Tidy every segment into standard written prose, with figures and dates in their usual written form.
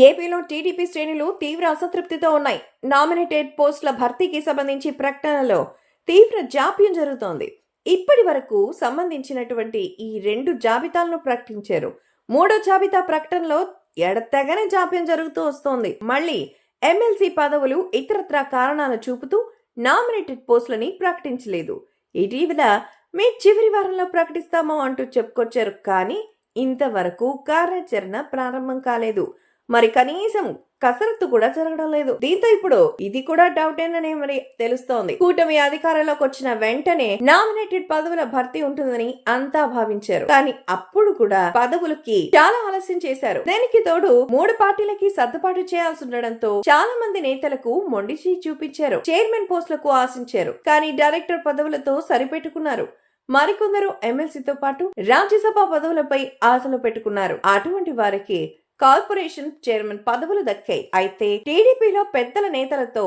ఏపీలో టీడీపీ శ్రేణులు తీవ్ర అసంతృప్తితో ఉన్నాయి. నామినేటెడ్ పోస్టుల భర్తీకి సంబంధించి ప్రకటనలో తీవ్ర జాప్యం జరుగుతోంది. ఇప్పటి వరకు సంబంధించినటువంటి ఈ 2 జాబితాలను ప్రకటించారు. మూడో జాబితా ప్రకటనలో ఎడతెగని జాప్యం జరుగుతూ వస్తోంది. మళ్ళీ ఎమ్మెల్సీ పదవులు ఇతరత్రా కారణాలు చూపుతూ నామినేటెడ్ పోస్టులని ప్రకటించలేదు. ఇటీవల మే చివరి వారంలో ప్రకటిస్తామో అంటూ చెప్పుకొచ్చారు. కానీ ఇంతవరకు కార్యాచరణ ప్రారంభం కాలేదు. మరి కనీసం కసరత్తు కూడా జరగడం లేదు. దీంతో ఇప్పుడు ఇది కూడా డౌటేననే మరి తెలుస్తోంది. కూటమి అధికారంలోకి వచ్చిన వెంటనే నామినేటెడ్ పదవుల భర్తీ ఉంటుందని అంతా భావించారు. కానీ అప్పుడు కూడా పదవులకి చాలా ఆలస్యం చేశారు. దీనికి తోడు 3 పార్టీలకి సర్దుబాటు చేయాల్సి ఉండడంతో చాలా మంది నేతలకు మొండి చేయి చూపించారు. చైర్మన్ పోస్టులకు ఆశించారు. కానీ డైరెక్టర్ పదవులతో సరిపెట్టుకున్నారు. మరికొందరు ఎమ్మెల్సీతో పాటు రాజ్యసభ పదవులపై ఆశలు పెట్టుకున్నారు. అటువంటి వారికి కార్పొరేషన్ చైర్మన్ పదవులు దక్కాయి. అయితే టీడీపీలో పెద్దల నేతలతో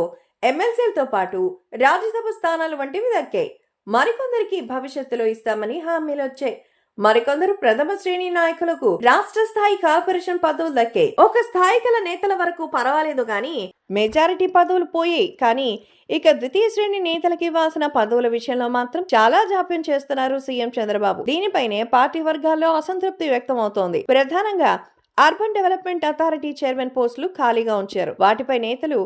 ఎమ్మెల్సీలతో పాటు రాజ్యసభ స్థానాలు వంటివి దక్కాయి. మరికొందరికి భవిష్యత్తులో ఇస్తామని హామీలు వచ్చాయి. మరికొందరు ప్రథమ శ్రేణి నాయకులకు రాష్ట్ర స్థాయి కార్పొరేషన్ పదవులు దక్కాయి. ఒక స్థాయి గల నేతల వరకు పర్వాలేదు గాని మెజారిటీ పదవులు పోయాయి. కానీ ఇక ద్వితీయ శ్రేణి నేతలకి ఇవ్వాల్సిన పదవుల విషయంలో మాత్రం చాలా జాప్యం చేస్తున్నారు సీఎం చంద్రబాబు. దీనిపైనే పార్టీ వర్గాల్లో అసంతృప్తి వ్యక్తం అవుతోంది. ప్రధానంగా అర్బన్ డెవలప్మెంట్ అథారిటీ చైర్మన్ పోస్టులు ఖాళీగా ఉంచారు. వాటిపై నేతలు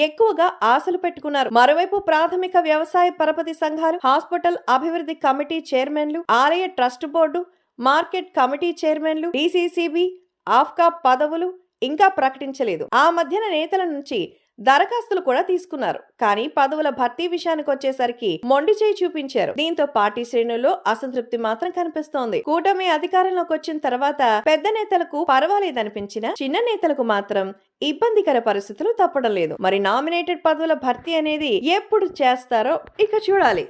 ఎక్కువగా ఆశలు పెట్టుకున్నారు. మరోవైపు ప్రాథమిక వ్యవసాయ పరపతి సంఘాలు, హాస్పిటల్ అభివృద్ధి కమిటీ చైర్మన్లు, ఆలయ ట్రస్ట్ బోర్డు, మార్కెట్ కమిటీ చైర్మన్లు, డీసీసీబీ, ఆఫ్కా పదవులు ఇంకా ప్రకటించలేదు. ఆ మధ్యన నేతల నుంచి దరఖాస్తులు కూడా తీసుకున్నారు. కానీ పదవుల భర్తీ విషయానికి వచ్చేసరికి మొండి చేయి చూపించారు. దీంతో పార్టీ శ్రేణుల్లో అసంతృప్తి మాత్రం కనిపిస్తోంది. కూటమి అధికారంలోకి వచ్చిన తర్వాత పెద్ద నేతలకు పర్వాలేదనిపించిన చిన్న నేతలకు మాత్రం ఇబ్బందికర పరిస్థితులు తప్పడం లేదు. మరి నామినేటెడ్ పదవుల భర్తీ అనేది ఎప్పుడు చేస్తారో ఇక చూడాలి.